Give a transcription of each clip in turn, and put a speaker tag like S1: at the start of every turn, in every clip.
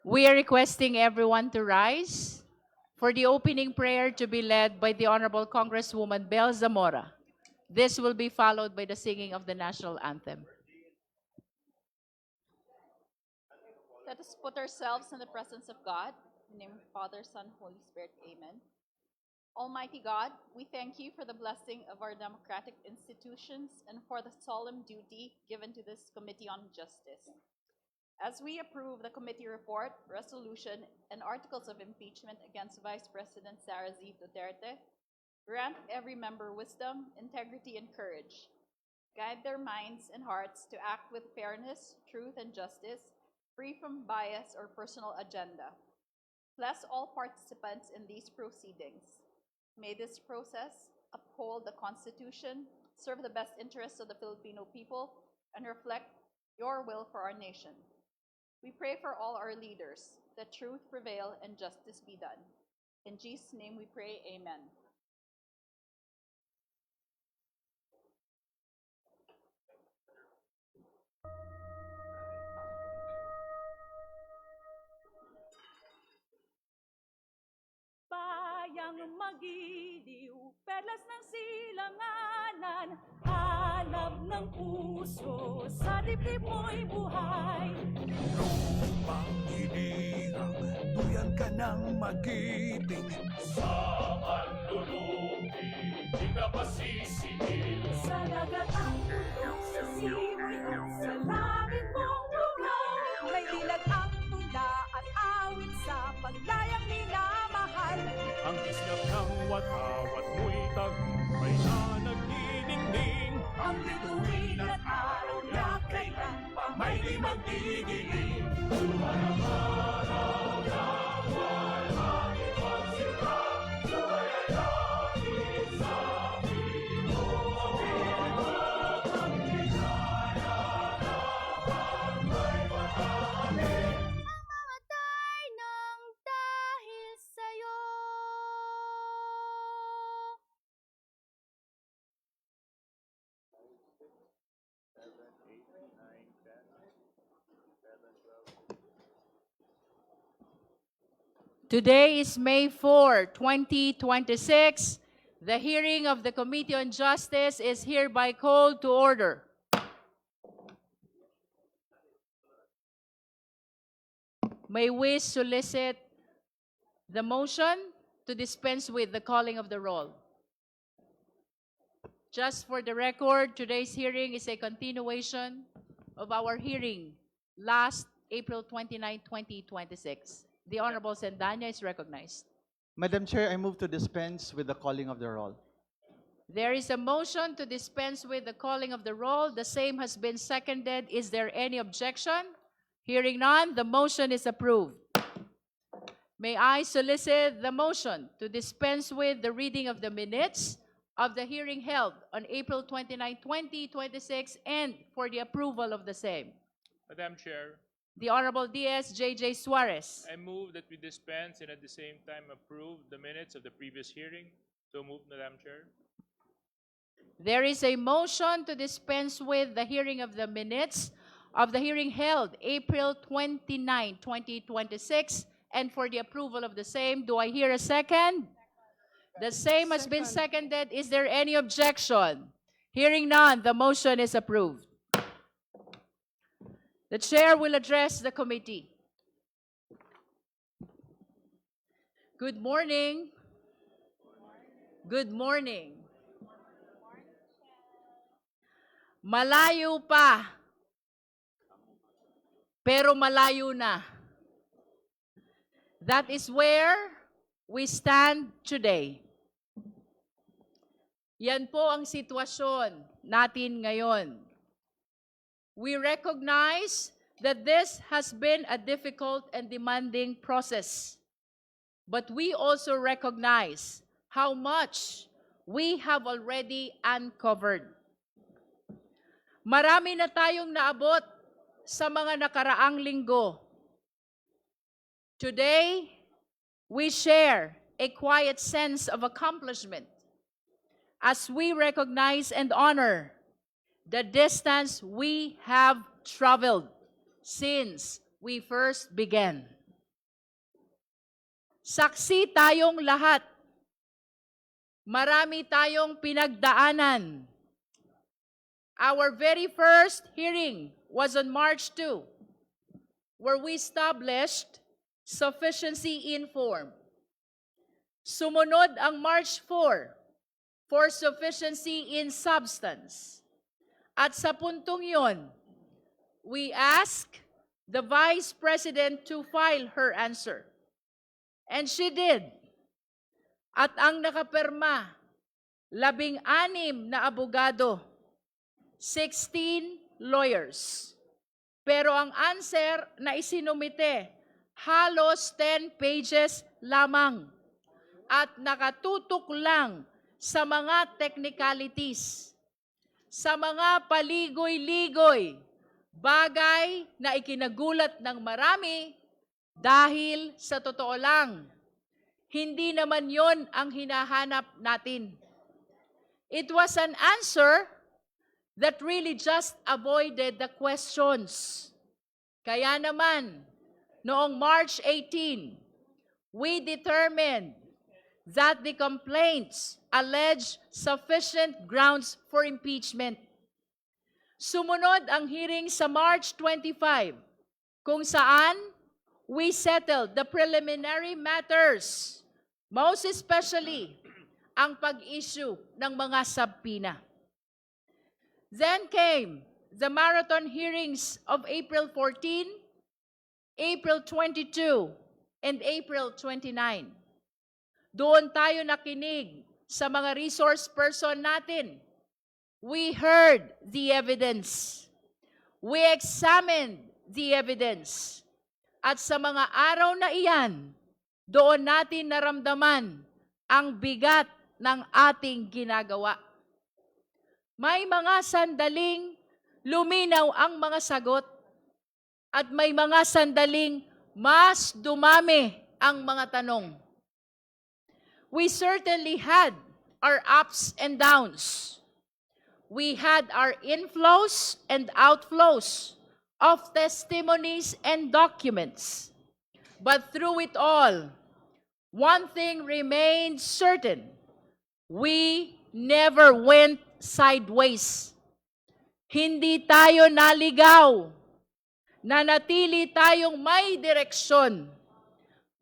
S1: We are requesting everyone to rise for the opening prayer to be led by the Honorable Congresswoman Bel Zamora. This will be followed by the singing of the national anthem.
S2: Let us put ourselves in the presence of God. In the name of Father, Son, Holy Spirit. Amen. Almighty God, we thank you for the blessing of our democratic institutions and for the solemn duty given to this Committee on Justice. As we approve the committee report, resolution, and articles of impeachment against Vice President Sara Z. Duterte, grant every member wisdom, integrity, and courage. Guide their minds and hearts to act with fairness, truth, and justice, free from bias or personal agenda. Bless all participants in these proceedings. May this process uphold the Constitution, serve the best interests of the Filipino people, and reflect your will for our nation. We pray for all our leaders, that truth prevail and justice be done. In Jesus' name we pray, amen.
S3: Bayang magiliw, perlas ng silanganan, alab ng puso, sa dibdib mo'y buhay.
S4: Lupang hinirang, duyan ka ng magiting. Sa manlulupi, di ka pasisingil.
S3: Sa dagat ang puntong sa simoy at sa langit mong lugaw, may dilag ang tula at awit sa paglayang minamahal.
S4: Ang islap ng watawat mo'y tagumpay na nagniningning.
S3: Ang bituin at araw na kailan pa may di magdidilim. Mamatay ng dahil sa'yo.
S1: Today is May 4, 2026. The hearing of the Committee on Justice is hereby called to order. May we solicit the motion to dispense with the calling of the roll. Just for the record, today's hearing is a continuation of our hearing last April 29, 2026. The Honorable Sendanya is recognized.
S5: Madam Chair, I move to dispense with the calling of the roll.
S1: There is a motion to dispense with the calling of the roll. The same has been seconded. Is there any objection? Hearing none, the motion is approved. May I solicit the motion to dispense with the reading of the minutes of the hearing held on April 29, 2026 and for the approval of the same.
S6: Madam Chair,
S1: The Honorable D.S.J.J. Suarez.
S6: I move that we dispense and at the same time approve the minutes of the previous hearing. So moved, Madam Chair.
S1: There is a motion to dispense with the hearing of the minutes of the hearing held April 29, 2026 and for the approval of the same. Do I hear a second? The same has been seconded. Is there any objection? Hearing none, the motion is approved. The chair will address the committee. Good morning. Good morning. Malayo pa, pero malayo na. That is where we stand today. Yan po ang sitwasyon natin ngayon. We recognize that this has been a difficult and demanding process. But we also recognize how much we have already uncovered. Marami na tayong naabot sa mga nakaraang linggo. Today, we share a quiet sense of accomplishment as we recognize and honor the distance we have traveled since we first began. Saksi tayong lahat. Marami tayong pinagdaanan. Our very first hearing was on March 2, where we established sufficiency in form. Sumunod ang March 4 for sufficiency in substance. At sa puntong yon, we asked the Vice President to file her answer. And she did. At ang nakapirma, 16 na abogado, 16 lawyers. Pero ang answer na isinumite, halos 10 pages lamang. At nakatutok lang sa mga technicalities, sa mga paligoy-ligoy, bagay na ikinagulat ng marami dahil sa totoo lang, hindi naman yon ang hinahanap natin. It was an answer that really just avoided the questions. Kaya naman, noong March 18, we determined that the complaints allege sufficient grounds for impeachment. Sumunod ang hearing sa March 25, kung saan we settled the preliminary matters, most especially ang pag-issue ng mga subpoena. Then came the marathon hearings of April 14, April 22, and April 29. Doon tayo nakinig sa mga resource person natin. We heard the evidence. We examined the evidence. At sa mga araw na iyan, doon natin naramdaman ang bigat ng ating ginagawa. May mga sandaling luminaw ang mga sagot at may mga sandaling mas dumami ang mga tanong. We certainly had our ups and downs. We had our inflows and outflows of testimonies and documents. But through it all, one thing remained certain. We never went sideways. Hindi tayo naligaw. Nanatili tayong may direksyon.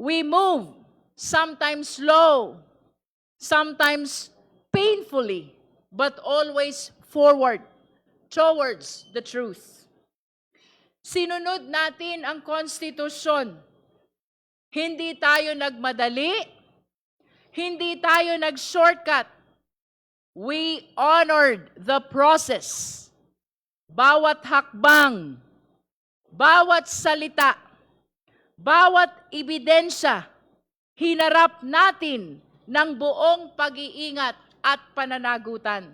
S1: We move, sometimes slow, sometimes painfully, but always forward towards the truth. Sinunod natin ang konstitusyon. Hindi tayo nagmadali, hindi tayo nag-shortcut. We honored the process. Bawat hakbang, bawat salita, bawat ebidensya, hinarap natin ng buong pag-iingat at pananagutan.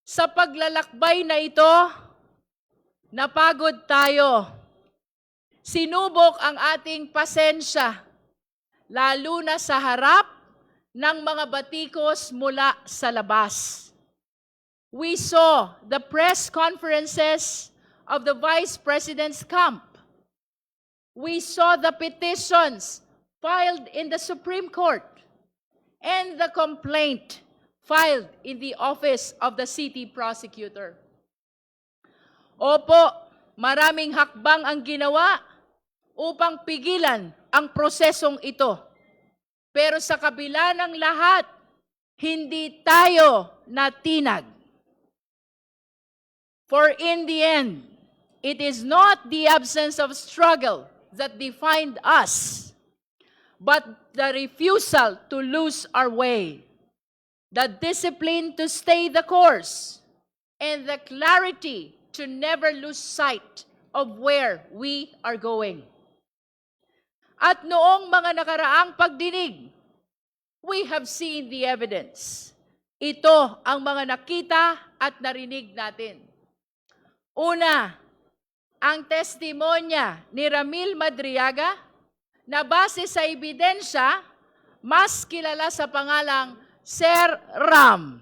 S1: Sa paglalakbay na ito, napagod tayo. Sinubok ang ating pasensya, lalo na sa harap ng mga batikos mula sa labas. We saw the press conferences of the Vice President's camp. We saw the petitions filed in the Supreme Court and the complaint filed in the office of the city prosecutor. Opo, maraming hakbang ang ginawa upang pigilan ang prosesong ito. Pero sa kabila ng lahat, hindi tayo natinag. For in the end, it is not the absence of struggle that defined us, but the refusal to lose our way, the discipline to stay the course, and the clarity to never lose sight of where we are going. At noong mga nakaraang pagdinig, we have seen the evidence. Ito ang mga nakita at narinig natin. Una, ang testimonya ni Ramil Madriaga na base sa ebidensya, mas kilala sa pangalang Sir Ram.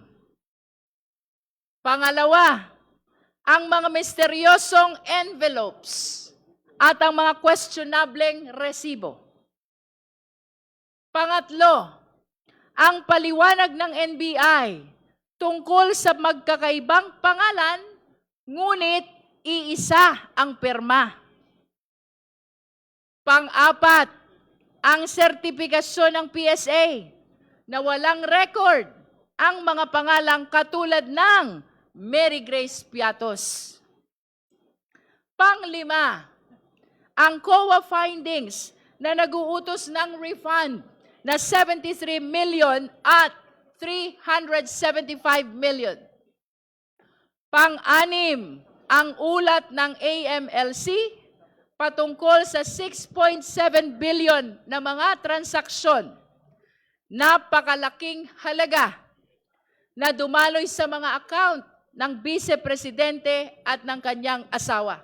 S1: Pangalawa, ang mga misteryosong envelopes at ang mga questionableng resibo. Pangatlo, ang paliwanag ng NBI tungkol sa magkakaibang pangalan, ngunit iisa ang pirma. Pang-apat, ang sertipikasyon ng PSA na walang record ang mga pangalang katulad ng Mary Grace Piatos. Panglima, ang COA findings na nag-uutos ng refund na 73 million at 375 million. Pang-anim, ang ulat ng AMLC patungkol sa 6.7 billion na mga transaksyon, napakalaking halaga na dumaloy sa mga account ng Vice Presidente at ng kanyang asawa.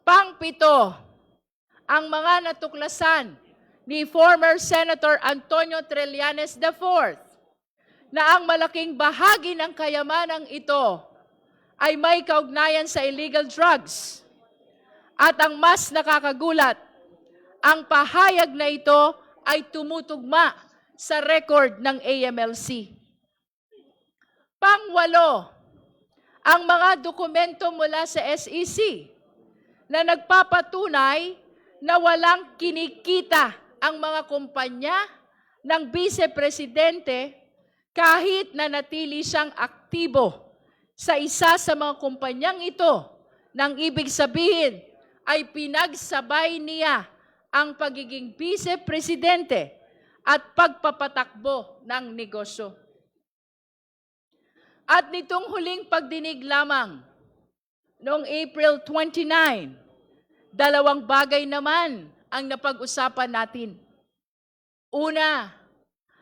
S1: Pang-pito, ang mga natuklasan ni former Senator Antonio Trillanes IV na ang malaking bahagi ng kayamanang ito ay may kaugnayan sa illegal drugs. At ang mas nakakagulat, ang pahayag na ito ay tumutugma sa record ng AMLC. Pangwalo, ang mga dokumento mula sa SEC na nagpapatunay na walang kinikita ang mga kumpanya ng Vice Presidente kahit na natili siyang aktibo sa isa sa mga kumpanyang ito, nang ibig sabihin ay pinagsabay niya ang pagiging Vice Presidente at pagpapatakbo ng negosyo. At nitong huling pagdinig lamang, noong April 29, dalawang bagay naman ang napag-usapan natin. Una,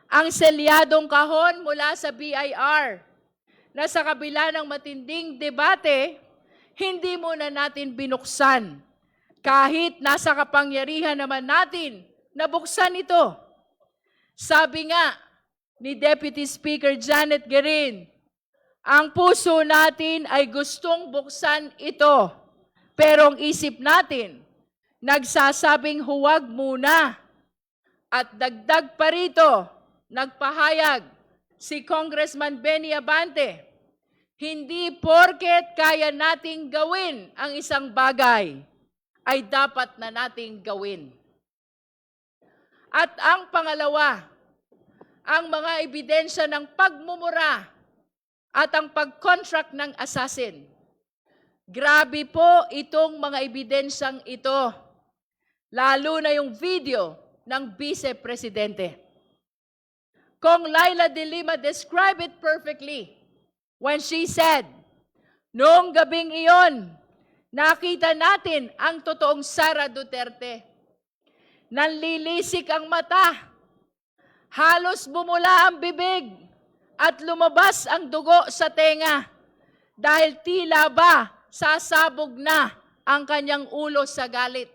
S1: ang selyadong kahon mula sa BIR na sa kabila ng matinding debate, hindi muna natin binuksan. Kahit nasa kapangyarihan naman natin na buksan ito. Sabi nga ni Deputy Speaker Janet Guerin, ang puso natin ay gustong buksan ito. Pero ang isip natin, nagsasabing huwag muna. At dagdag pa rito, nagpahayag si Congressman Benny Abante, hindi porket kaya nating gawin ang isang bagay, ay dapat na nating gawin. At ang pangalawa, ang mga ebidensya ng pagmumura at ang pag-contract ng assassin. Grabe po itong mga ebidensyang ito, lalo na yung video ng Vice Presidente. Kong Laila de Lima described it perfectly when she said, noong gabing iyon, nakita natin ang totoong Sara Duterte. Nanlilisik ang mata, halos bumula ang bibig, at lumabas ang dugo sa tenga dahil tila ba sasabog na ang kanyang ulo sa galit.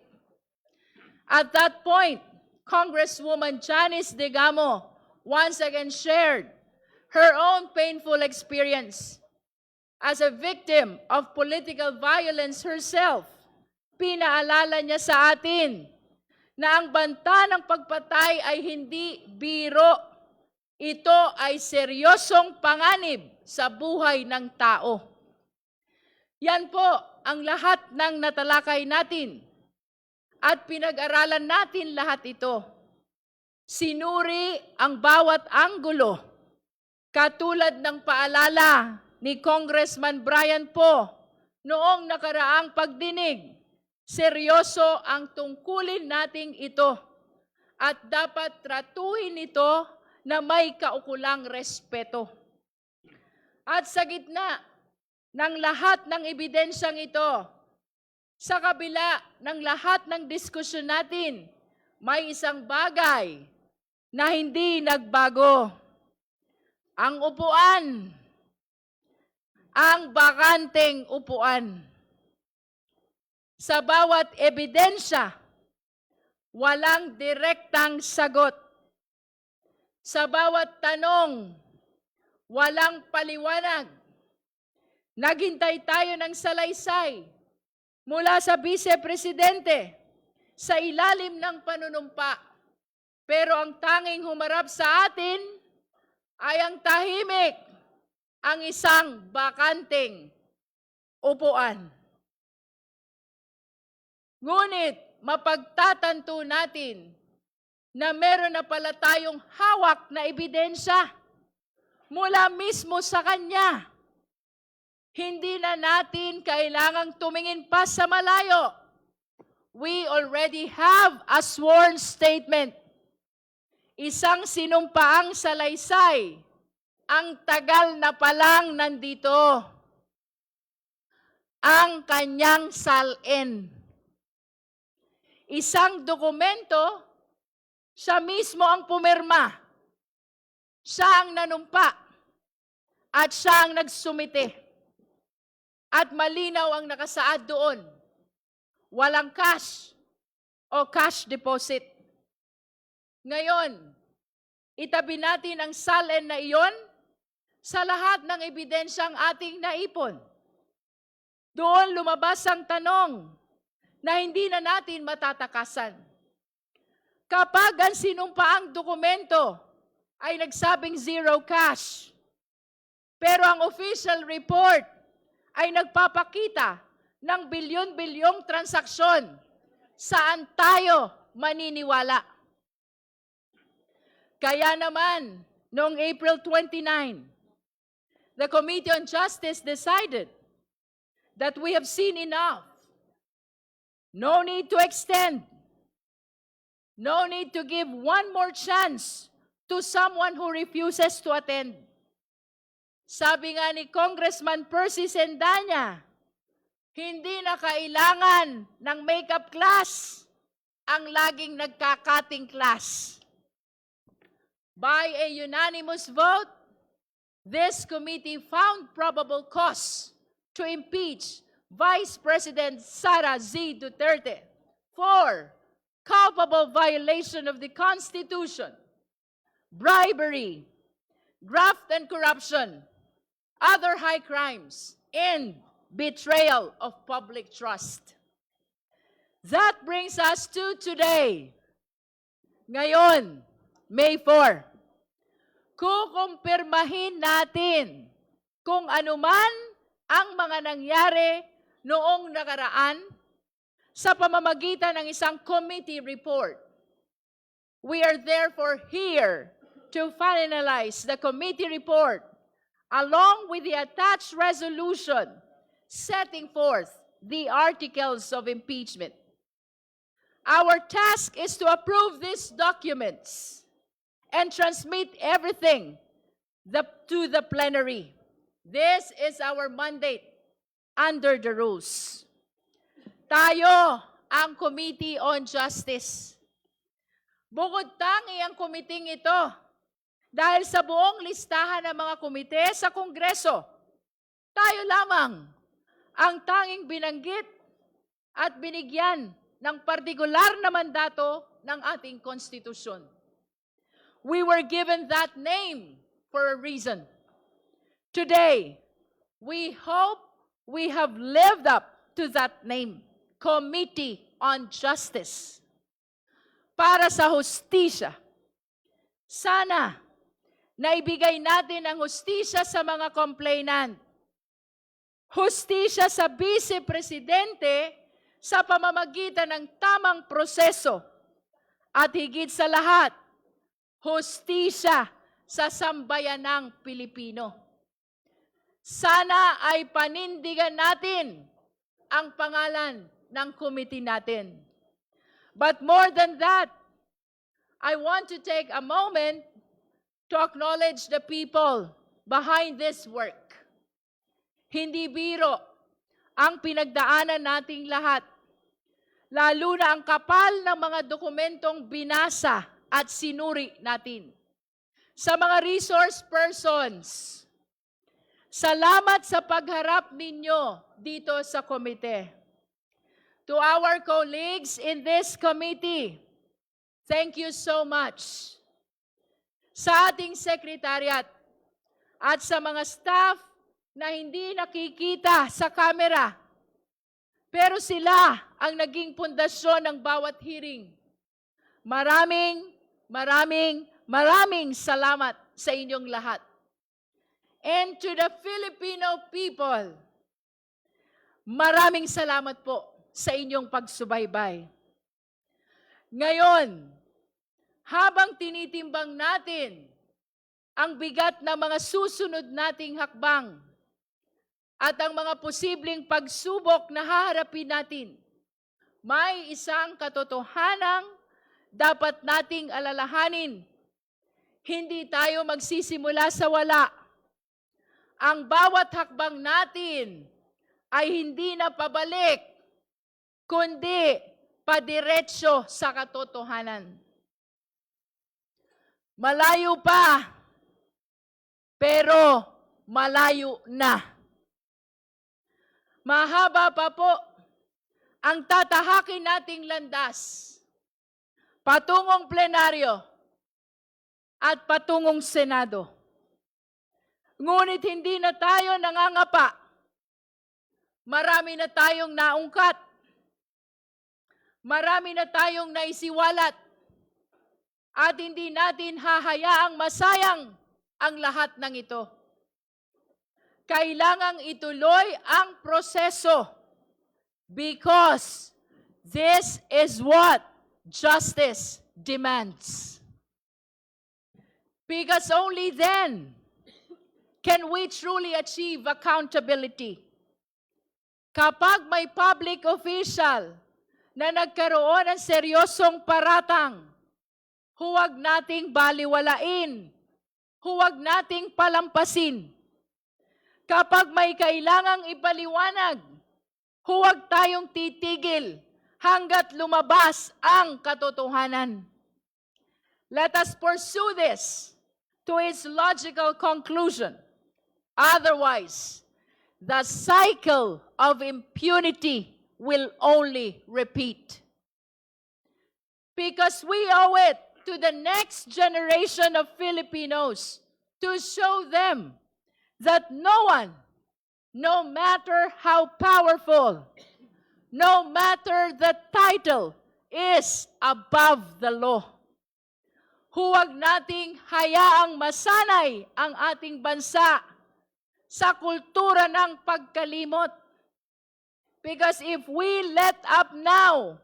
S1: At that point, Congresswoman Janice Digamo once again shared her own painful experience. As a victim of political violence herself, pinaalala niya sa atin na ang banta ng pagpatay ay hindi biro. Ito ay seryosong panganib sa buhay ng tao. Yan po ang lahat ng natalakay natin at pinag-aralan natin lahat ito. Sinuri ang bawat anggulo, katulad ng paalala ni Congressman Brian Poe noong nakaraang pagdinig. Seryoso ang tungkulin nating ito at dapat tratuhin ito na may kaukulang respeto. At sa gitna ng lahat ng ebidensyang ito, sa kabila ng lahat ng diskusyon natin, may isang bagay na hindi nagbago. Ang upuan, ang bakanteng upuan. Sa bawat ebidensya, walang direktang sagot. Sa bawat tanong, walang paliwanag. Naghintay tayo ng salaysay mula sa Vice Presidente sa ilalim ng panunumpa. Pero ang tanging humarap sa atin ay ang tahimik, ang isang bakanteng upuan. Ngunit mapagtatanto natin na meron na pala tayong hawak na ebidensya mula mismo sa Kanya. Hindi na natin kailangang tumingin pa sa malayo. We already have a sworn statement. Isang sinumpaang salaysay, ang tagal na palang nandito. Ang kanyang salin. Isang dokumento, siya mismo ang pumirma. Siya ang nanumpa. At siya ang nagsumite. At malinaw ang nakasaad doon. Walang cash o cash deposit. Ngayon, itabi natin ang salin na iyon sa lahat ng ebidensyang ating naipon. Doon lumabas ang tanong na hindi na natin matatakasan. Kapag ang sinumpaang dokumento ay nagsabing zero cash, pero ang official report ay nagpapakita ng bilyon-bilyong transaksyon, saan tayo maniniwala? Kaya naman, noong April 29, the Committee on Justice decided that we have seen enough. No need to extend. No need to give one more chance to someone who refuses to attend. Sabi nga ni Congressman Percy Sendanya, hindi na kailangan ng makeup class ang laging nagkakating class. By a unanimous vote, this committee found probable cause to impeach Vice President Sara Z. Duterte for culpable violation of the Constitution, bribery, graft and corruption, other high crimes, and betrayal of public trust. That brings us to today. Ngayon, May 4. Kukumpirmahin natin kung anuman ang mga nangyari noong nakaraan sa pamamagitan ng isang committee report. We are therefore here to finalize the committee report along with the attached resolution setting forth the articles of impeachment. Our task is to approve these documents and transmit everything to the plenary. This is our mandate under the rules. Tayo ang Committee on Justice. Bukod tangi ang committee ito dahil sa buong listahan ng mga komite sa Kongreso, tayo lamang ang tanging binanggit at binigyan ng partikular na mandato ng ating konstitusyon. We were given that name for a reason. Today, we hope we have lived up to that name, Committee on Justice. Para sa hustisya, sana naibigay natin ang hustisya sa mga complainant. Hustisya sa vice-presidente sa pamamagitan ng tamang proseso. At higit sa lahat, hustisya sa sambayanang Pilipino. Sana ay panindigan natin ang pangalan ng committee natin. But more than that, I want to take a moment to acknowledge the people behind this work. Hindi biro ang pinagdaanan nating lahat, lalo na ang kapal ng mga dokumentong binasa at sinuri natin. Sa mga resource persons, salamat sa pagharap ninyo dito sa komite. To our colleagues in this committee, thank you so much. Sa ating secretariat at sa mga staff na hindi nakikita sa camera, pero sila ang naging pundasyon ng bawat hearing. Maraming maraming salamat sa inyong lahat. And to the Filipino people, maraming salamat po sa inyong pagsubaybay. Ngayon, habang tinitimbang natin ang bigat na mga susunod nating hakbang at ang mga posibleng pagsubok na haharapin natin, may isang katotohanang dapat nating alalahanin. Hindi tayo magsisimula sa wala. Ang bawat hakbang natin ay hindi na pabalik, kundi padiretso sa katotohanan. Malayo pa, pero malayo na. Mahaba pa po ang tatahakin nating landas patungong plenaryo at patungong Senado. Ngunit hindi na tayo nangangapa. Marami na tayong naungkat. Marami na tayong naisiwalat. At hindi natin hahayaang masayang ang lahat ng ito. Kailangang ituloy ang proseso because this is what justice demands. Because only then can we truly achieve accountability. Kapag may public official na nagkaroon ng seryosong paratang, huwag nating baliwalain, huwag nating palampasin. Kapag may kailangang ipaliwanag, huwag tayong titigil hanggat lumabas ang katotohanan. Let us pursue this to its logical conclusion. Otherwise, the cycle of impunity will only repeat. Because we owe it to the next generation of Filipinos to show them that no one, no matter how powerful, no matter the title, is above the law. Huwag nating hayaang masanay ang ating bansa sa kultura ng pagkalimot. Because if we let up now,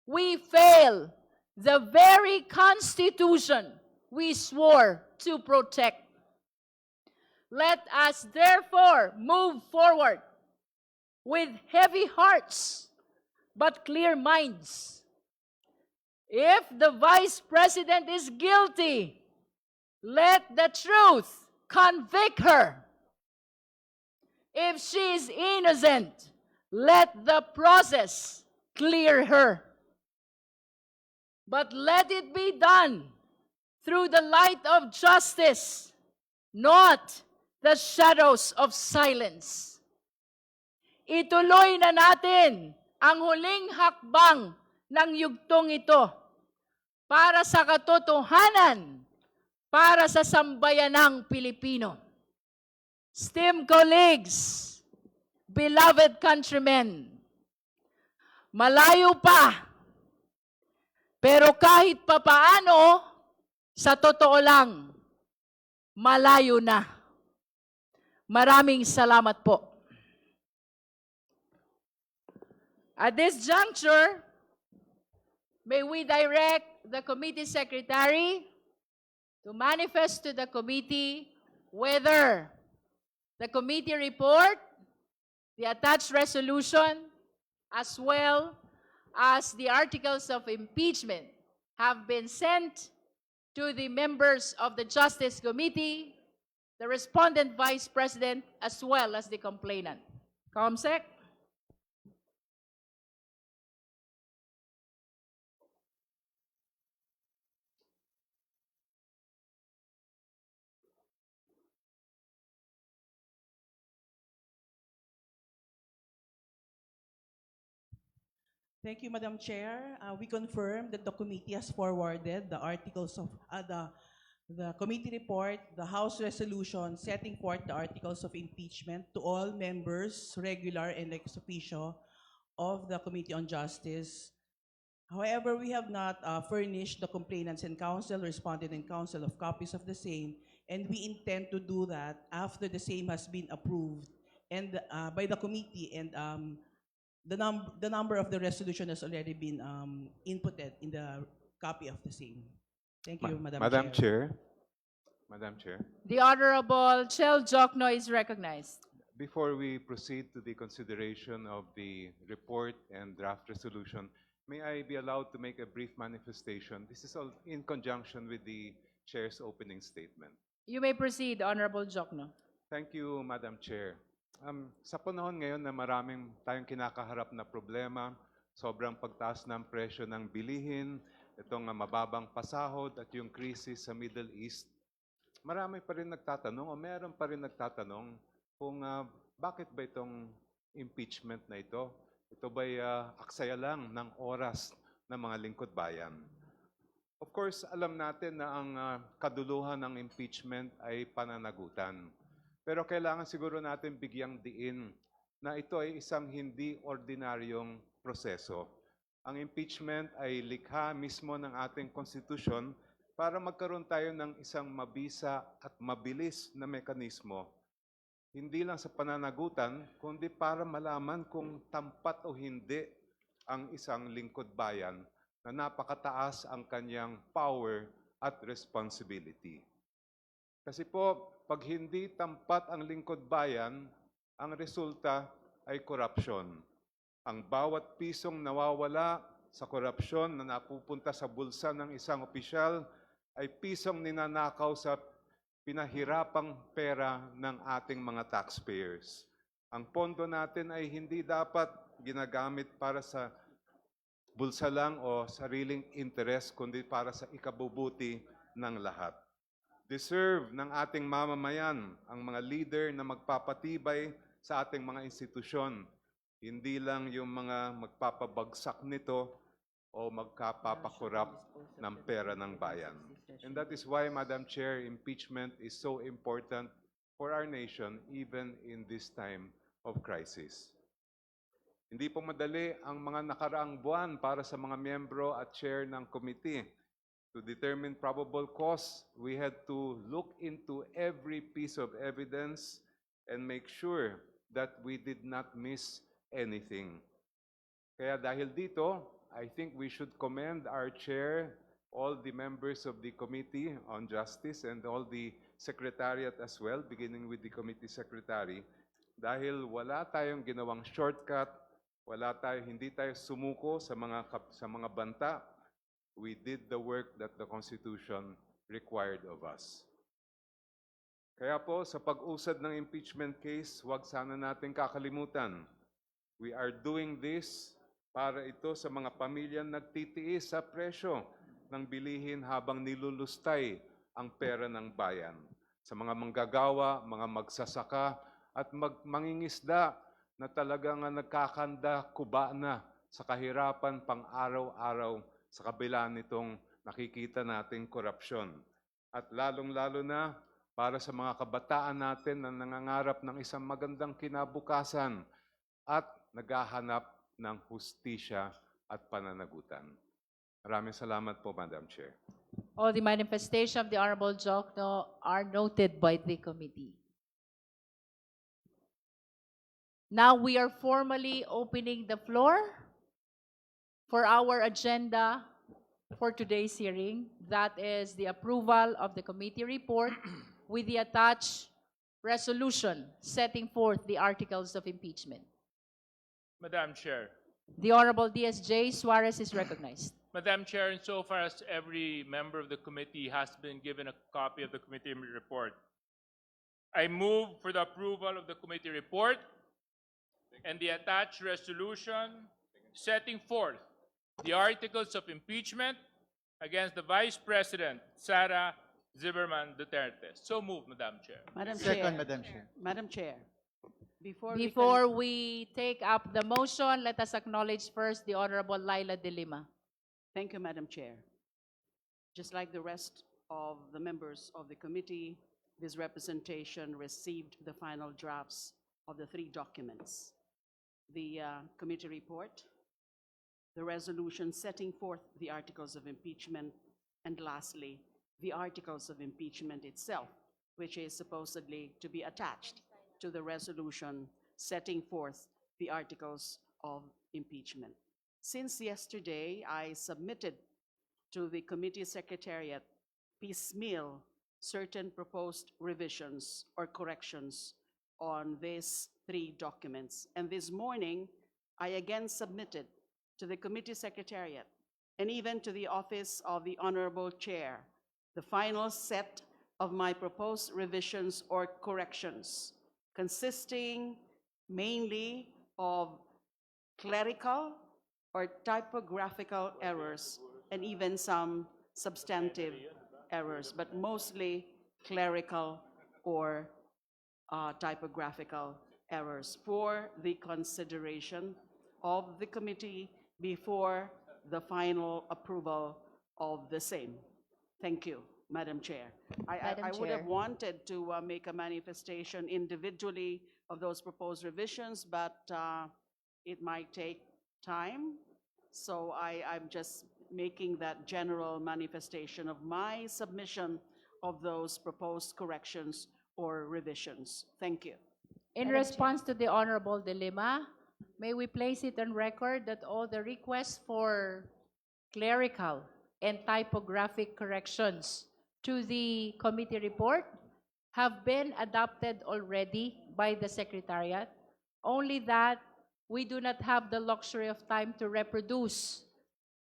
S1: we fail the very Constitution we swore to protect. Let us therefore move forward with heavy hearts but clear minds. If the Vice President is guilty, let the truth convict her. If she is innocent, let the process clear her. But let it be done through the light of justice, not the shadows of silence. Ituloy na natin ang huling hakbang ng yugtong ito para sa katotohanan, para sa sambayanang Pilipino. Esteemed colleagues, beloved countrymen, malayo pa, pero kahit papaano, sa totoo lang, malayo na. Maraming salamat po. At this juncture, may we direct the committee secretary to manifest to the committee whether the committee report, the attached resolution, as well as the articles of impeachment have been sent to the members of the Justice Committee, the respondent Vice President, as well as the complainant. Comsec.
S7: Thank you, Madam Chair. We confirm that the committee has forwarded the articles of the committee report, the House resolution setting forth the articles of impeachment to all members, regular and ex officio, of the Committee on Justice However, we have not furnished the complainants and counsel, respondent and counsel of copies of the same, and we intend to do that after the same has been approved and by the committee, and the number of the resolution has already been inputted in the copy of the same. Thank you, Madam
S8: Madam
S7: Chair.
S8: Chair. Madam Chair.
S1: The Honorable Chel Jokno is recognized.
S8: Before we proceed to the consideration of the report and draft resolution, may I be allowed to make a brief manifestation? This is all in conjunction with the Chair's opening statement.
S1: You may proceed, Honorable Jokno.
S8: Thank you, Madam Chair. Sa panahon ngayon na maraming tayong kinakaharap na problema, sobrang pagtaas ng presyo ng bilihin, itong mababang pasahod at yung krisis sa Middle East, marami pa rin nagtatanong o meron pa rin nagtatanong kung bakit ba itong impeachment na ito? Ito ba'y aksaya lang ng oras ng mga lingkod bayan? Of course, alam natin na ang kaduluhan ng impeachment ay pananagutan. Pero kailangan siguro natin bigyang diin na ito ay isang hindi ordinaryong proseso. Ang impeachment ay likha mismo ng ating konstitusyon para magkaroon tayo ng isang mabisa at mabilis na mekanismo, hindi lang sa pananagutan, kundi para malaman kung tampat o hindi ang isang lingkod bayan na napakataas ang kanyang power at responsibility. Kasi po, pag hindi tampat ang lingkod bayan, ang resulta ay korupsyon. Ang bawat pisong nawawala sa korupsyon na napupunta sa bulsa ng isang opisyal ay pisong ninanakaw sa pinahirapang pera ng ating mga taxpayers. Ang pondo natin ay hindi dapat ginagamit para sa bulsa lang o sariling interes, kundi para sa ikabubuti ng lahat. Deserve ng ating mamamayan ang mga leader na magpapatibay sa ating mga institusyon, hindi lang yung mga magpapabagsak nito o magkapapakorap ng pera ng bayan. And that is why, Madam Chair, impeachment is so important for our nation even in this time of crisis. Hindi po madali ang mga nakaraang buwan para sa mga miyembro at chair ng committee. To determine probable cause, we had to look into every piece of evidence and make sure that we did not miss anything. Kaya dahil dito, I think we should commend our chair, all the members of the Committee on Justice, and all the secretariat as well, beginning with the committee secretary, dahil wala tayong ginawang shortcut, hindi tayo sumuko sa mga banta. We did the work that the Constitution required of us. Kaya po, sa pag-usad ng impeachment case, huwag sana natin kakalimutan. We are doing this para ito sa mga pamilyang nagtitiis sa presyo ng bilihin habang nilulustay ang pera ng bayan. Sa mga manggagawa, mga magsasaka, at mangingisda na talagang nagkakanda, kuba na sa kahirapan pang araw-araw sa kabila nitong nakikita nating korupsyon. At lalong-lalo na para sa mga kabataan natin na nangangarap ng isang magandang kinabukasan at naghahanap ng hustisya at pananagutan. Maraming salamat po, Madam Chair.
S1: All the manifestations of the Honorable Jokno are noted by the committee. Now we are formally opening the floor for our agenda for today's hearing. That is the approval of the committee report with the attached resolution setting forth the articles of impeachment.
S6: Madam Chair.
S1: The Honorable DSJ Suarez is recognized.
S6: Madam Chair, insofar as every member of the committee has been given a copy of the committee report, I move for the approval of the committee report and the attached resolution setting forth the articles of impeachment against the Vice President, Sara Zimmerman Duterte. So moved, Madam Chair.
S9: Madam
S5: Second,
S9: Chair.
S5: Madam Chair.
S9: Madam Chair, before
S1: Before we take up the motion, let us acknowledge first the Honorable Laila De Lima.
S9: thank you, Madam Chair. Just like the rest of the members of the committee, this representation received the final drafts of the three documents. The committee report, the resolution setting forth the articles of impeachment, and lastly, the articles of impeachment itself, which is supposedly to be attached to the resolution setting forth the articles of impeachment. Since yesterday, I submitted to the committee secretariat piecemeal certain proposed revisions or corrections on these three documents. And this morning, I again submitted to the committee secretariat and even to the office of the Honorable Chair the final set of my proposed revisions or corrections, consisting mainly of clerical or typographical errors and even some substantive errors, but mostly clerical or typographical errors for the consideration of the committee before the final approval of the same. Thank you, Madam Chair.
S1: Madam
S9: I would have
S1: Chair.
S9: wanted to make a manifestation individually of those proposed revisions, but it might take time. So I'm just making that general manifestation of my submission of those proposed corrections or revisions. Thank you.
S1: In
S2: Madam Chair.
S1: response to the honorable dilemma, may we place it on record that all the requests for clerical and typographic corrections to the committee report have been adopted already by the Secretariat, only that we do not have the luxury of time to reproduce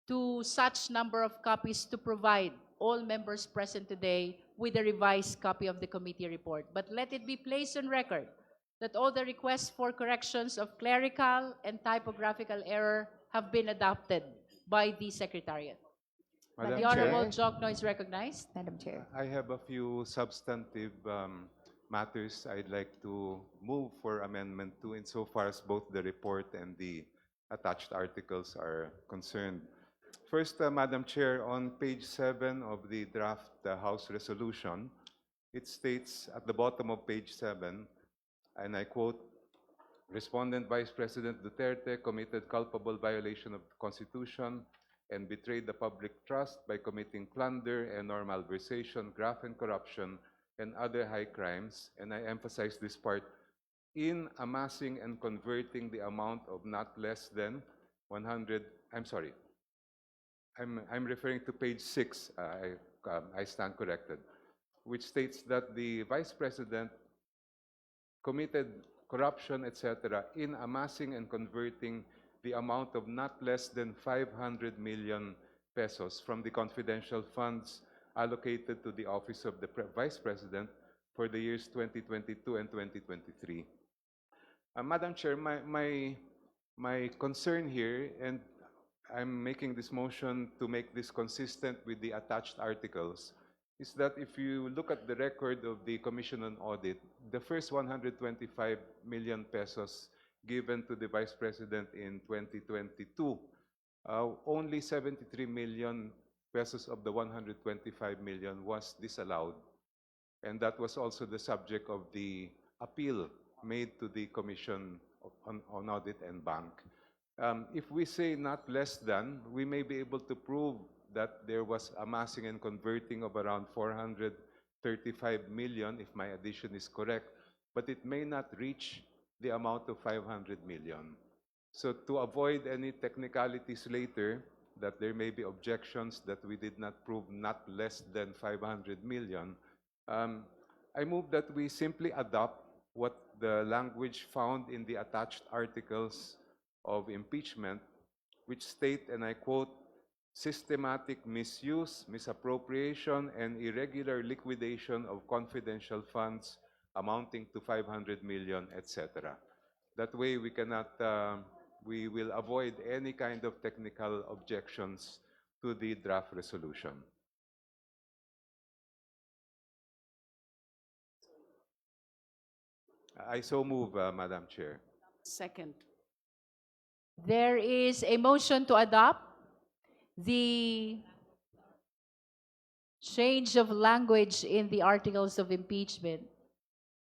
S1: to such number of copies to provide all members present today with a revised copy of the committee report. But let it be placed on record that all the requests for corrections of clerical and typographical error have been adopted by the Secretariat.
S8: Madam
S1: The
S8: Chair,
S1: Honorable Jokno is recognized.
S2: Madam Chair.
S8: I have a few substantive matters I'd like to move for amendment to insofar as both the report and the attached articles are concerned. First, Madam Chair, on page 7 of the draft House resolution, it states at the bottom of page 7, and I quote, Respondent Vice President Duterte committed culpable violation of the Constitution and betrayed the public trust by committing plunder and or malversation, graft and corruption, and other high crimes, and I emphasize this part, in amassing and converting the amount of not less than 100, I'm referring to page 6, I stand corrected, which states that the Vice President committed corruption, etc., in amassing and converting the amount of not less than 500 million pesos from the confidential funds allocated to the Office of the Vice President for the years 2022 and 2023. Madam Chair, my concern here, and I'm making this motion to make this consistent with the attached articles, is that if you look at the record of the Commission on Audit, the first 125 million pesos given to the Vice President in 2022, only 73 million pesos of the 125 million was disallowed. And that was also the subject of the appeal made to the Commission on Audit and Bank. If we say not less than, we may be able to prove that there was amassing and converting of around 435 million, if my addition is correct, but it may not reach the amount of 500 million. So to avoid any technicalities later, that there may be objections that we did not prove not less than 500 million, I move that we simply adopt what the language found in the attached articles of impeachment, which state, and I quote, systematic misuse, misappropriation, and irregular liquidation of confidential funds amounting to 500 million, etc. That way we cannot, we will avoid any kind of technical objections to the draft resolution. I so move, Madam Chair.
S9: Second.
S1: There is a motion to adopt the change of language in the articles of impeachment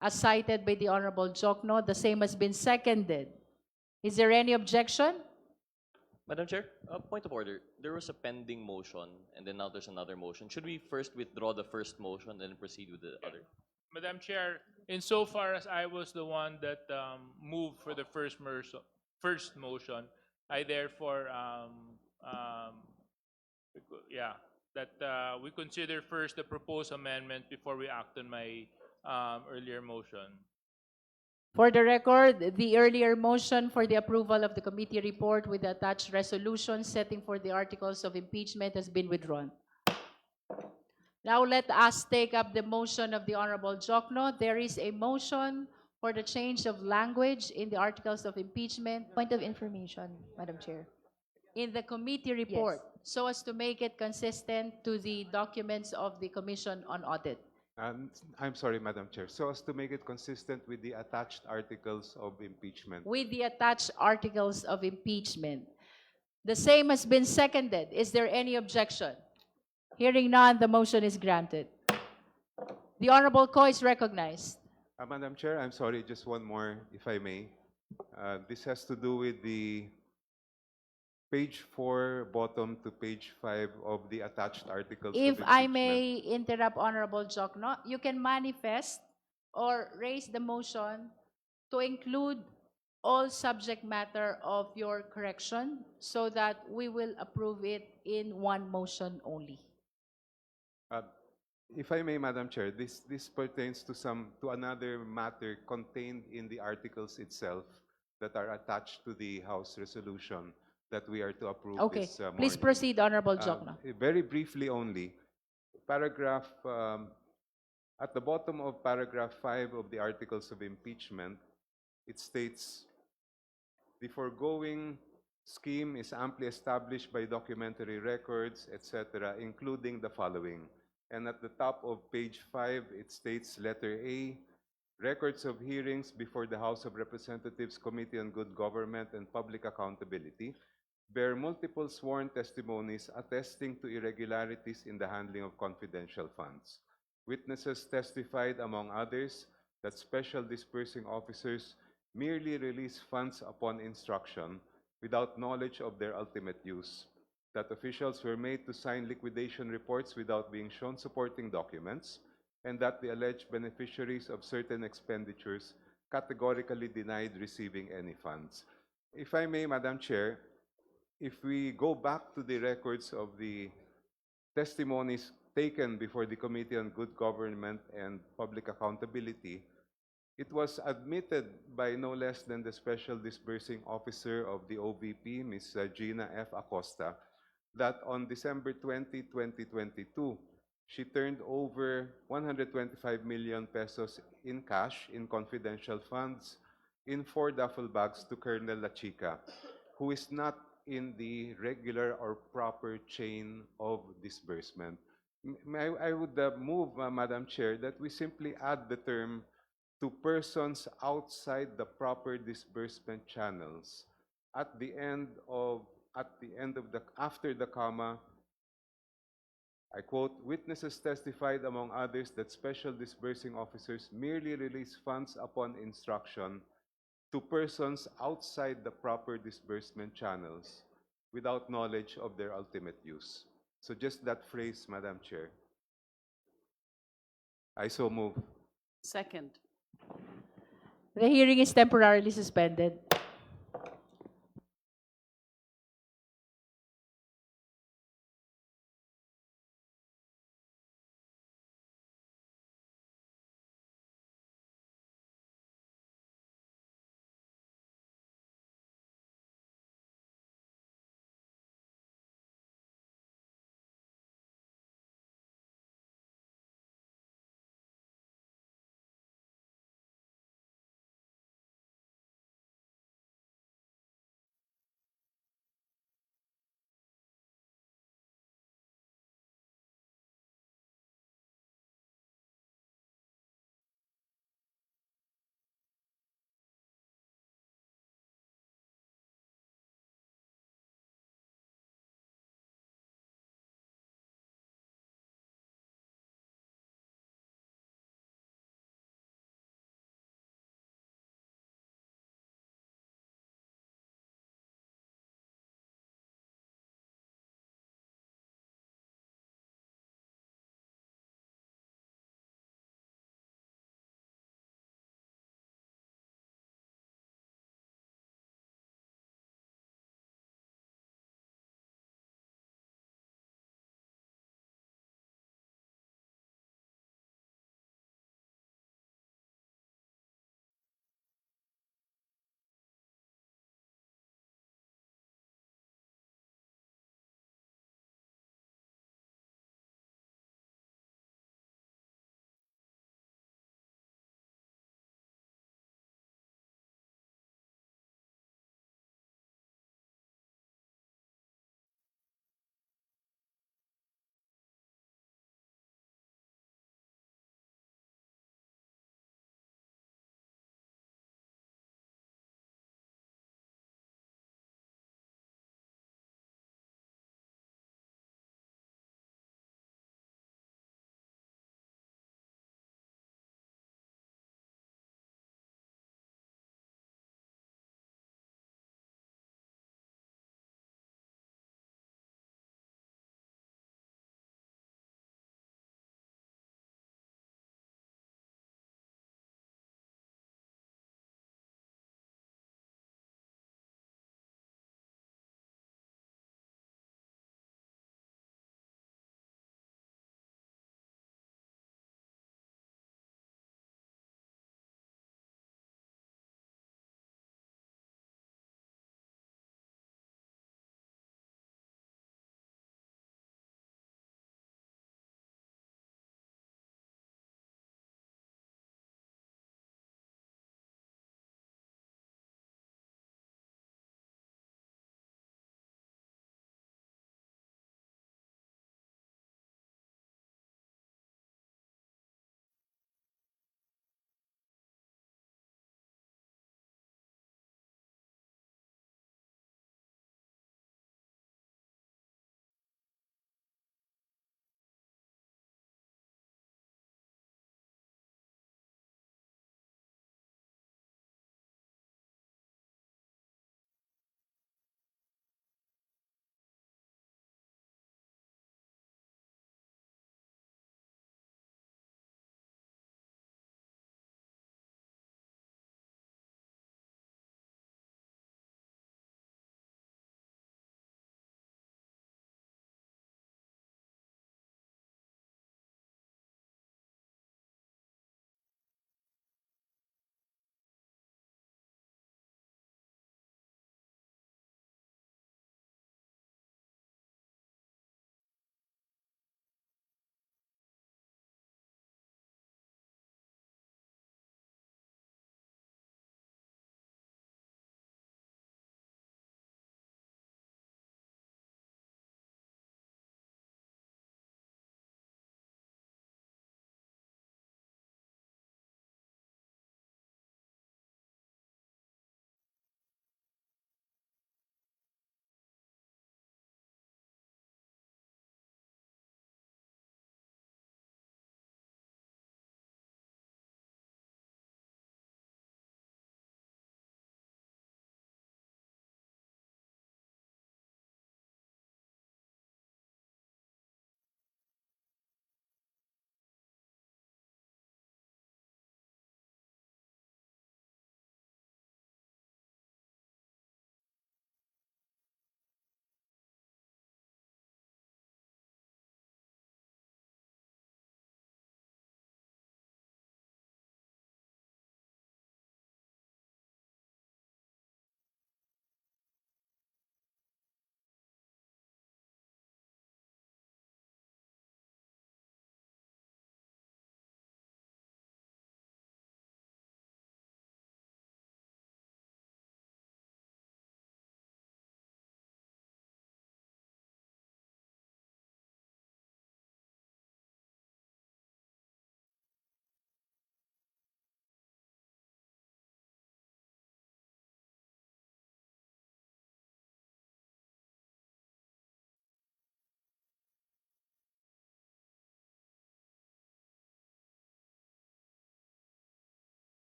S1: as cited by the Honorable Jokno. The same has been seconded. Is there any objection?
S10: Madam Chair, point of order. There was a pending motion, and then now there's another motion. Should we first withdraw the first motion and then proceed with the other?
S6: Madam Chair, insofar as I was the one that moved for the first motion, I therefore, that we consider first the proposed amendment before we act on my earlier motion.
S1: For the record, the earlier motion for the approval of the committee report with the attached resolution setting for the articles of impeachment has been withdrawn. Now let us take up the motion of the Honorable Jokno. There is a motion for the change of language in the articles of impeachment
S11: Point of information, Madam Chair.
S1: in the committee report so as to make it consistent to the documents of the Commission on Audit.
S8: I'm sorry, Madam Chair. So as to make it consistent with the attached articles of impeachment.
S1: With the attached articles of impeachment. The same has been seconded. Is there any objection? Hearing none, the motion is granted. The Honorable Ko is recognized.
S8: Madam Chair, I'm sorry, just one more, if I may. This has to do with the page 4, bottom to page 5 of the attached articles
S1: If
S8: of
S1: I
S8: impeachment.
S1: may interrupt Honorable Jokno, you can manifest or raise the motion to include all subject matter of your correction so that we will approve it in one motion only.
S8: If I may, Madam Chair, this pertains to another matter contained in the articles itself that are attached to the House resolution that we are to approve
S1: Okay,
S8: this morning.
S1: please proceed, Honorable Jokno.
S8: Very briefly only, paragraph, at the bottom of paragraph 5 of the articles of impeachment, it states, the foregoing scheme is amply established by documentary records, etc., including the following. And at the top of page 5, it states, letter A, records of hearings before the House of Representatives Committee on Good Government and Public Accountability bear multiple sworn testimonies attesting to irregularities in the handling of confidential funds. Witnesses testified, among others, that special disbursing officers merely release funds upon instruction without knowledge of their ultimate use, that officials were made to sign liquidation reports without being shown supporting documents, and that the alleged beneficiaries of certain expenditures categorically denied receiving any funds. If I may, Madam Chair, if we go back to the records of the testimonies taken before the Committee on Good Government and Public Accountability, it was admitted by no less than the Special Disbursing Officer of the OVP, Ms. Gina F. Acosta, that on December 20, 2022, she turned over 125 million pesos in cash in confidential funds in 4 duffel bags to Colonel La Chica, who is not in the regular or proper chain of disbursement. I would move, Madam Chair, that we simply add the term to persons outside the proper disbursement channels. At the end of after the comma, I quote, witnesses testified, among others, that special disbursing officers merely release funds upon instruction to persons outside the proper disbursement channels without knowledge of their ultimate use. So just that phrase, Madam Chair. I so move.
S9: Second.
S1: The hearing is temporarily suspended.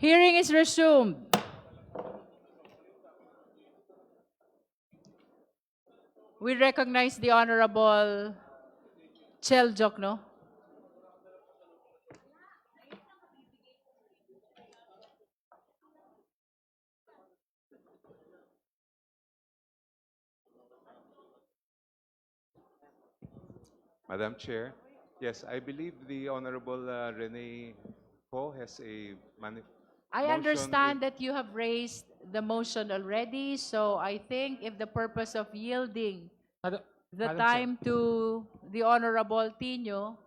S1: Hearing is resumed. We recognize the Honorable Chel Jokno.
S8: Madam Chair, yes, I believe the Honorable Rene Ho has a
S1: I
S8: motion
S1: understand that you have raised the motion already, so I think if the purpose of yielding the
S5: Madam Chair.
S1: time to the Honorable Tino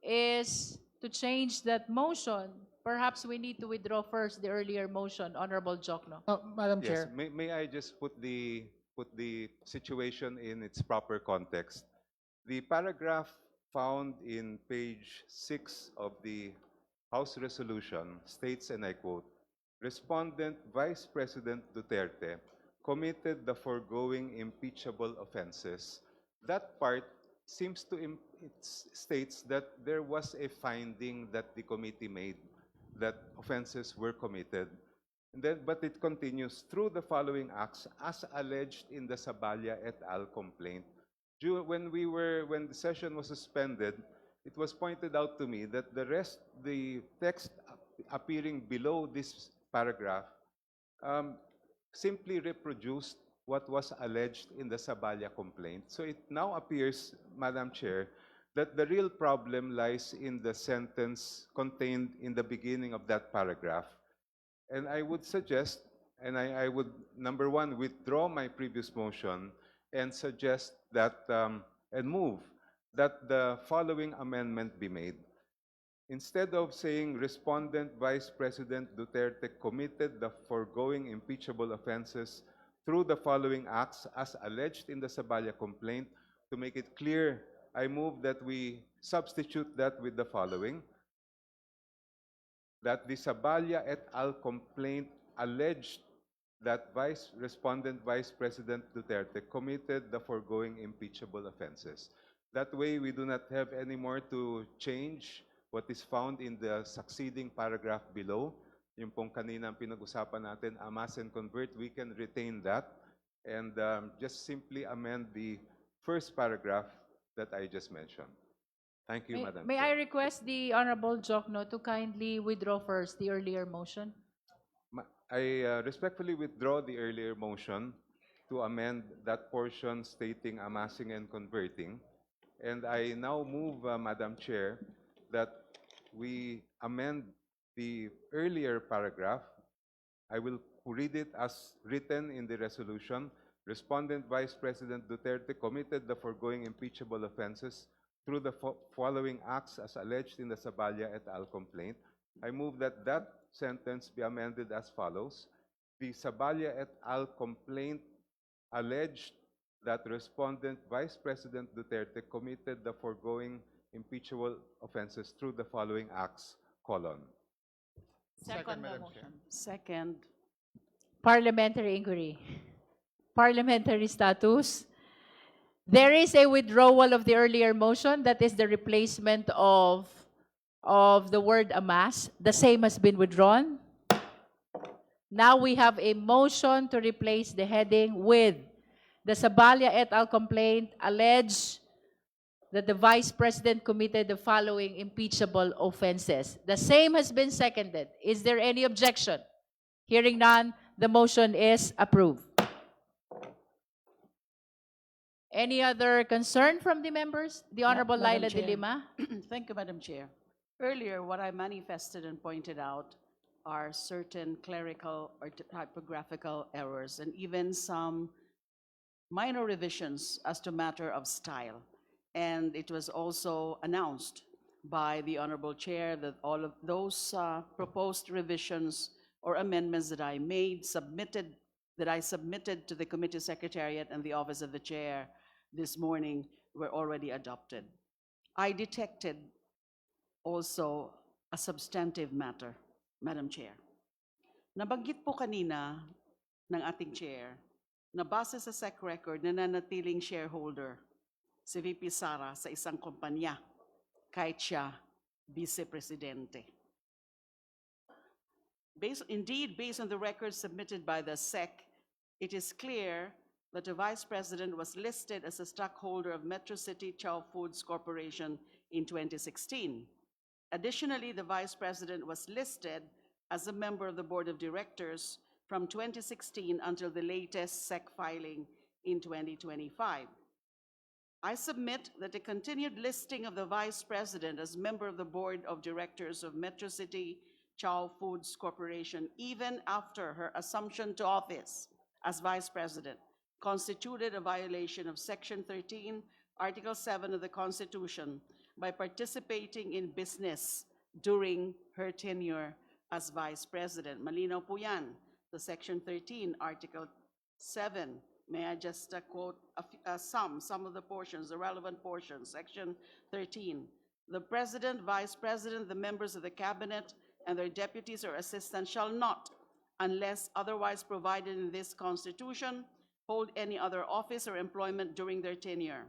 S1: is to change that motion, perhaps we need to withdraw first the earlier motion, Honorable Jokno.
S5: Madam
S8: Yes,
S5: Chair.
S8: may I just put the situation in its proper context? The paragraph found in page 6 of the House resolution states, and I quote, Respondent Vice President Duterte committed the foregoing impeachable offenses. That part seems to it states that there was a finding that the committee made that offenses were committed. And then, but it continues through the following acts as alleged in the Saballa et al. Complaint. When the session was suspended, it was pointed out to me that the text appearing below this paragraph simply reproduced what was alleged in the Saballa complaint. So it now appears, Madam Chair, that the real problem lies in the sentence contained in the beginning of that paragraph. And I would suggest, and I would, number one, withdraw my previous motion and suggest that, and move that the following amendment be made. Instead of saying Respondent Vice President Duterte committed the foregoing impeachable offenses through the following acts as alleged in the Saballa complaint, to make it clear, I move that we substitute that with the following: that the Saballa et al. Complaint alleged that Respondent Vice President Duterte committed the foregoing impeachable offenses. That way, we do not have any more to change what is found in the succeeding paragraph below. Yung pong kanina pinag-usapan natin, amass and convert, we can retain that and just simply amend the first paragraph that I just mentioned. Thank you, Madam
S1: May
S8: Chair.
S1: I request the Honorable Jokno to kindly withdraw first the earlier motion?
S8: I respectfully withdraw the earlier motion to amend that portion stating amassing and converting. And I now move, Madam Chair, that we amend the earlier paragraph. I will read it as written in the resolution. Respondent Vice President Duterte committed the foregoing impeachable offenses through the following acts as alleged in the Saballa et al. Complaint. I move that that sentence be amended as follows. The Saballa et al. Complaint alleged that Respondent Vice President Duterte committed the foregoing impeachable offenses through the following acts, colon.
S2: Second the motion.
S9: Second.
S1: Parliamentary inquiry. Parliamentary status. There is a withdrawal of the earlier motion, that is the replacement of the word amass. The same has been withdrawn. Now we have a motion to replace the heading with the Saballa et al. Complaint alleged that the Vice President committed the following impeachable offenses. The same has been seconded. Is there any objection? Hearing none, the motion is approved. Any other concern from the members? The Honorable
S9: Madam
S1: Laila de
S9: Chair.
S1: Lima.
S9: Thank you, Madam Chair. Earlier, what I manifested and pointed out are certain clerical or typographical errors and even some minor revisions as to matter of style. And it was also announced by the Honorable Chair that all of those proposed revisions or amendments that I made, that I submitted to the Committee Secretariat and the Office of the Chair this morning were already adopted. I detected also a substantive matter, Madam Chair. Nabanggit po kanina ng ating Chair na base sa SEC record na nanatiling shareholder si VP Sara sa isang kumpanya kahit siya vice-presidente. Indeed, based on the records submitted by the SEC, it is clear that the Vice President was listed as a stockholder of Metro City Chow Foods Corporation in 2016. Additionally, the Vice President was listed as a member of the Board of Directors from 2016 until the latest SEC filing in 2025. I submit that the continued listing of the Vice President as member of the Board of Directors of Metro City Chow Foods Corporation, even after her assumption to office as Vice President, constituted a violation of Section 13, Article 7 of the Constitution by participating in business during her tenure as Vice President. Malinaw po yan, the Section 13, Article 7. May I just quote some of the portions, the relevant portions, Section 13. The President, Vice President, the members of the Cabinet, and their deputies or assistants shall not, unless otherwise provided in this Constitution, hold any other office or employment during their tenure.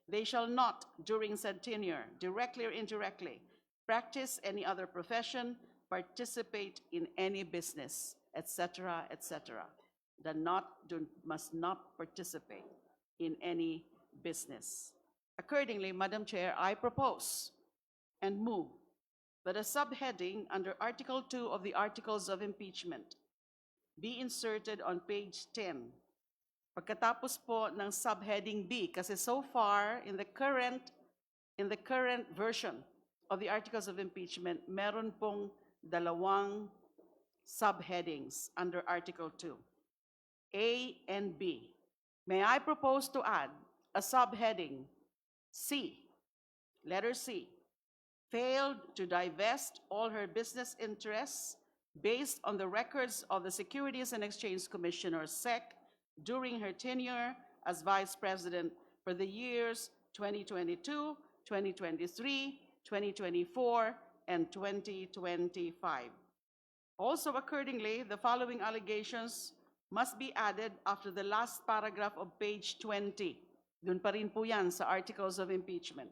S9: They shall not, during said tenure, directly or indirectly, practice any other profession, participate in any business, etc., etc. Must not participate in any business. Accordingly, Madam Chair, I propose and move that a subheading under Article 2 of the Articles of Impeachment be inserted on page 10. Pagkatapos po ng subheading B, kasi so far in the current version of the Articles of Impeachment, meron pong dalawang subheadings under Article 2, A and B. May I propose to add a subheading C, letter C, failed to divest all her business interests based on the records of the Securities and Exchange Commission, or SEC, during her tenure as Vice President for the years 2022, 2023, 2024, and 2025. Also, accordingly, the following allegations must be added after the last paragraph of page 20. Dun pa rin po yan sa Articles of Impeachment.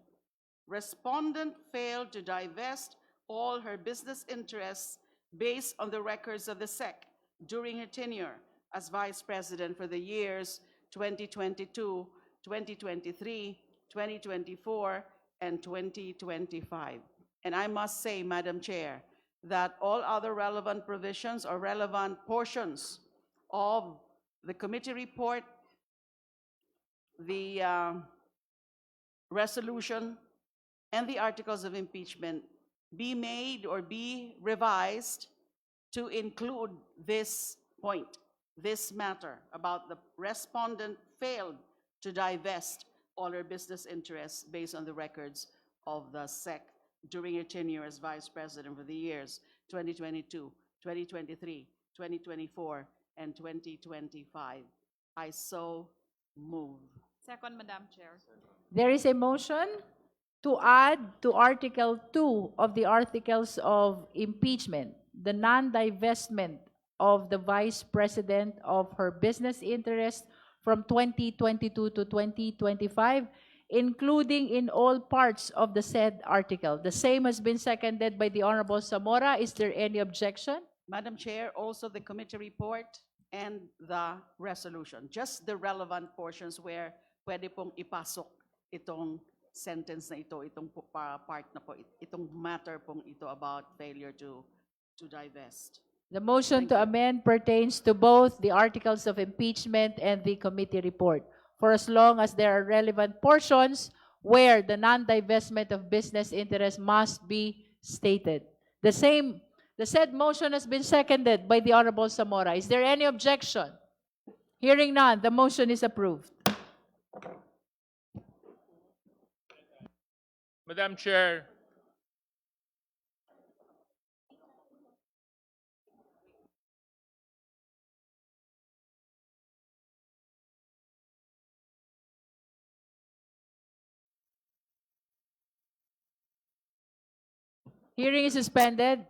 S9: Respondent failed to divest all her business interests based on the records of the SEC during her tenure as Vice President for the years 2022, 2023, 2024, and 2025. And I must say, Madam Chair, that all other relevant provisions or relevant portions of the committee report, the resolution, and the articles of impeachment be made or be revised to include this point, this matter about the respondent failed to divest all her business interests based on the records of the SEC during her tenure as Vice President for the years 2022, 2023, 2024, and 2025. I so move.
S2: Second, Madam Chair.
S1: There is a motion to add to Article 2 of the Articles of Impeachment the non-divestment of the Vice President of her business interest from 2022 to 2025, including in all parts of the said article. The same has been seconded by the Honorable Zamora. Is there any objection?
S9: Madam Chair, also the committee report and the resolution, just the relevant portions where pwede pong ipasok itong sentence na ito, itong part na po, itong matter pong ito about failure to divest.
S1: The motion to amend pertains to both the articles of impeachment and the committee report, for as long as there are relevant portions where the non-divestment of business interest must be stated. The said motion has been seconded by the Honorable Zamora. Is there any objection? Hearing none, the motion is approved.
S6: Madam Chair,
S1: Hearing is suspended.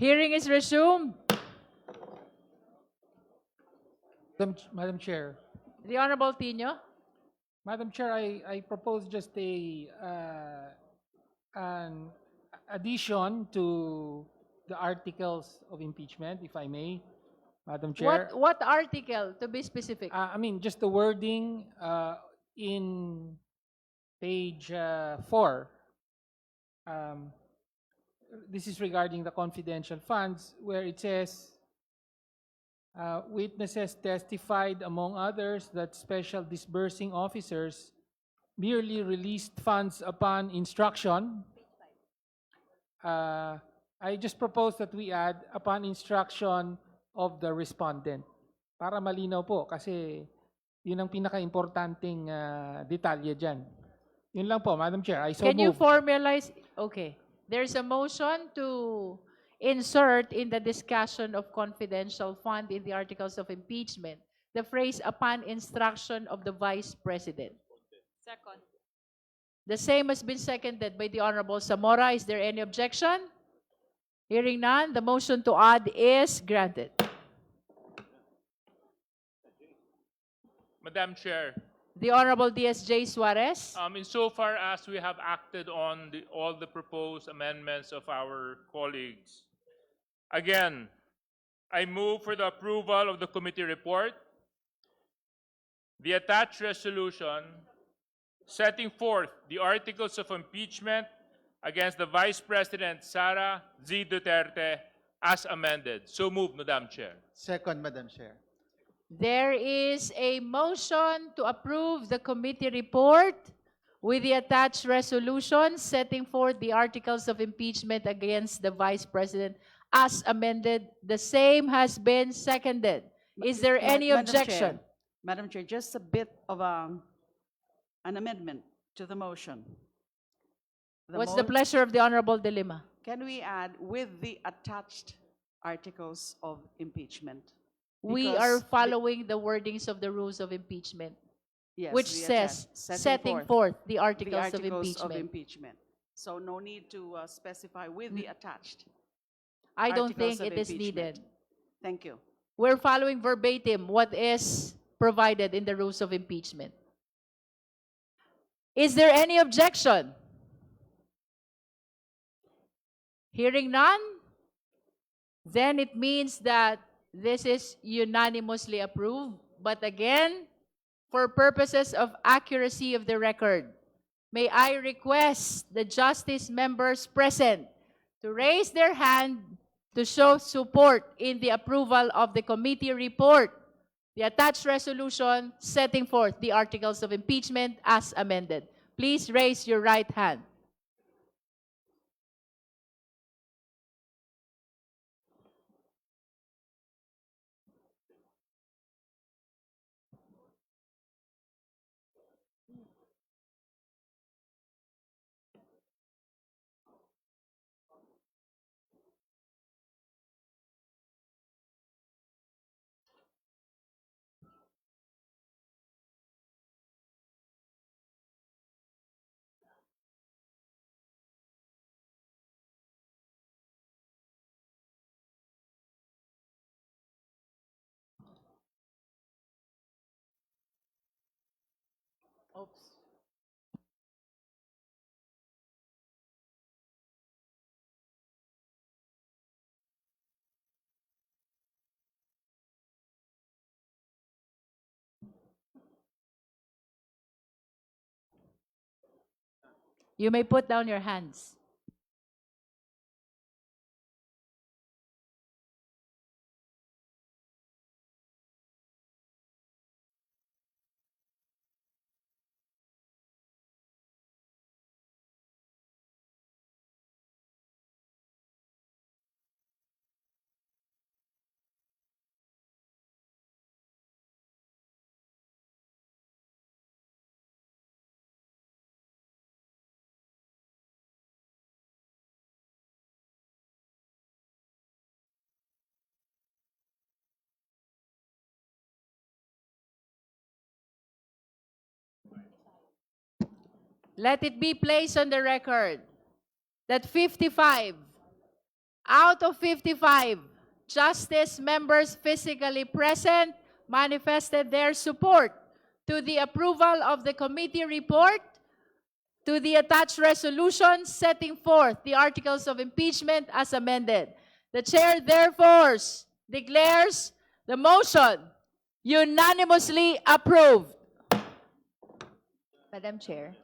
S1: Hearing is resumed.
S12: Madam Chair.
S1: The Honorable Tino.
S12: Madam Chair, I propose just an addition to the articles of impeachment, if I may, Madam Chair.
S1: What article, to be specific?
S12: I mean, just the wording in page 4. This is regarding the confidential funds, where it says, witnesses testified, among others, that special disbursing officers merely released funds upon instruction. I just propose that we add upon instruction of the respondent. Para malinaw po, kasi yun ang pinaka-importanting detalye dyan. Yun lang po, Madam Chair. I so
S1: Can you
S12: move.
S1: formalize? Okay. There's a motion to insert in the discussion of confidential fund in the articles of impeachment the phrase upon instruction of the Vice President.
S2: Second.
S1: The same has been seconded by the Honorable Zamora. Is there any objection? Hearing none, the motion to add is granted.
S6: Madam Chair,
S1: The Honorable DSJ Suarez.
S6: insofar as we have acted on all the proposed amendments of our colleagues, again, I move for the approval of the committee report, the attached resolution setting forth the articles of impeachment against the Vice President Sara Z. Duterte as amended. So moved, Madam Chair.
S5: Second, Madam Chair.
S1: There is a motion to approve the committee report with the attached resolution setting forth the articles of impeachment against the Vice President as amended. The same has been seconded. Is there any objection?
S9: Madam Chair, just a bit of an amendment to the motion.
S1: What's the pleasure of the Honorable De Lima?
S9: Can we add with the attached articles of impeachment?
S1: We
S9: Because
S1: are following the wordings of the rules of impeachment,
S9: Yes,
S1: which
S9: the
S1: says
S9: attached,
S1: setting forth the
S9: the
S1: articles of
S9: articles of
S1: impeachment.
S9: impeachment. So no need to specify with the attached.
S1: I don't
S9: articles
S1: think
S9: of
S1: it is
S9: impeachment.
S1: needed.
S9: Thank you.
S1: We're following verbatim what is provided in the rules of impeachment. Is there any objection? Hearing none, then it means that this is unanimously approved. But again, for purposes of accuracy of the record, may I request the justice members present to raise their hand to show support in the approval of the committee report, the attached resolution setting forth the articles of impeachment as amended. Please raise your right hand. Oops. You may put down your hands. Let it be placed on the record that 55 Out of 55, Justice members physically present manifested their support to the approval of the committee report, to the attached resolution setting forth the articles of impeachment as amended. The chair therefore declares the motion unanimously approved.
S11: Madam Chair.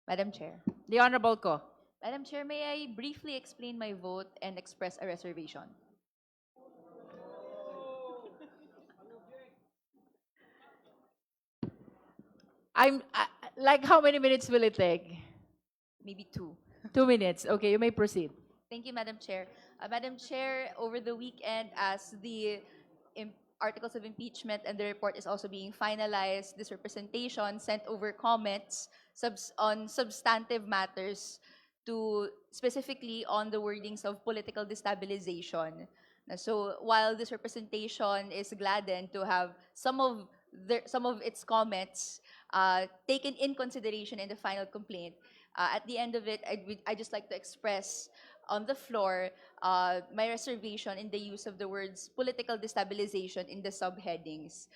S11: Madam Chair.
S1: The Honorable Ko.
S11: Madam Chair, may I briefly explain my vote and express a reservation?
S1: Like how many minutes will it take?
S11: Maybe 2.
S1: 2 minutes. Okay, you may proceed.
S11: Thank you, Madam Chair. Madam Chair, over the weekend, as the articles of impeachment and the report is also being finalized, this representation sent over comments on substantive matters to specifically on the wordings of political destabilization. So while this representation is gladdened to have some of its comments taken in consideration in the final complaint, at the end of it, I'd just like to express on the floor my reservation in the use of the words political destabilization in the subheadings,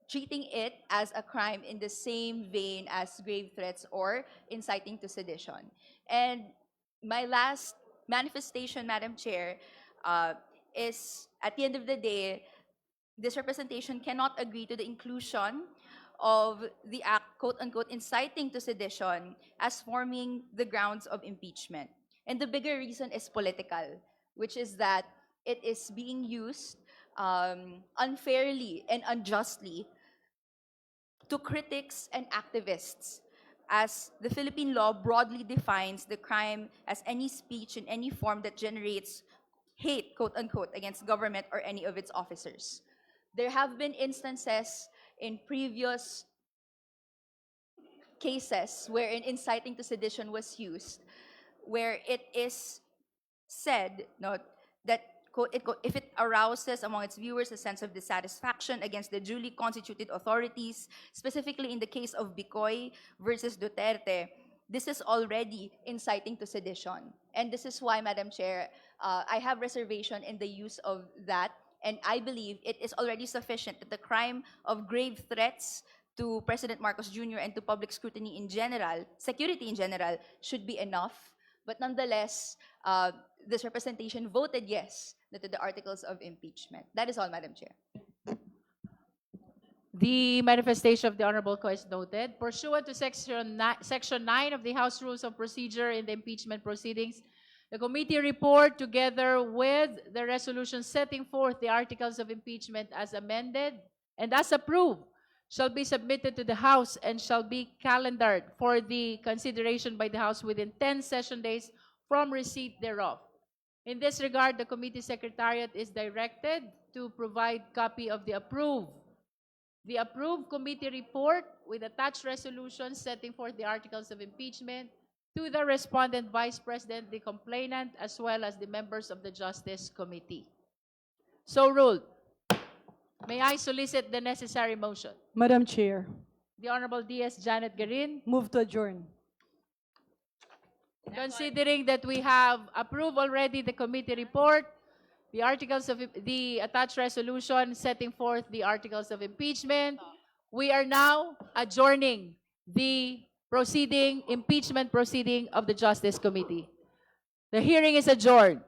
S11: treating it as a crime in the same vein as grave threats or inciting to sedition. And my last manifestation, Madam Chair, is at the end of the day, this representation cannot agree to the inclusion of the act, quote-unquote, inciting to sedition as forming the grounds of impeachment. And the bigger reason is political, which is that it is being used unfairly and unjustly to critics and activists, as the Philippine law broadly defines the crime as any speech in any form that generates hate, quote-unquote, against government or any of its officers. There have been instances in previous cases wherein inciting to sedition was used, where it is said that, quote, if it arouses among its viewers a sense of dissatisfaction against the duly constituted authorities, specifically in the case of Bicoy versus Duterte, this is already inciting to sedition. And this is why, Madam Chair, I have reservation in the use of that, and I believe it is already sufficient that the crime of grave threats to President Marcos Jr. and to public scrutiny in general, security in general, should be enough. But nonetheless, this representation voted yes to the articles of impeachment. That is all, Madam Chair.
S1: The manifestation of the Honorable Ko is noted. Pursuant to Section 9 of the House Rules of Procedure in the impeachment proceedings, the committee report, together with the resolution setting forth the articles of impeachment as amended and as approved, shall be submitted to the House and shall be calendared for the consideration by the House within 10 session days from receipt thereof. In this regard, the committee secretariat is directed to provide copy of the approved committee report with attached resolutions setting forth the articles of impeachment to the respondent Vice President, the complainant, as well as the members of the Justice Committee. So ruled. May I solicit the necessary motion?
S3: Madam Chair,
S1: The Honorable D.S. Janet Garin,
S3: move to adjourn.
S1: considering that we have approved already the committee report, the articles of the attached resolution setting forth the articles of impeachment, we are now adjourning the impeachment proceeding of the Justice Committee. The hearing is adjourned.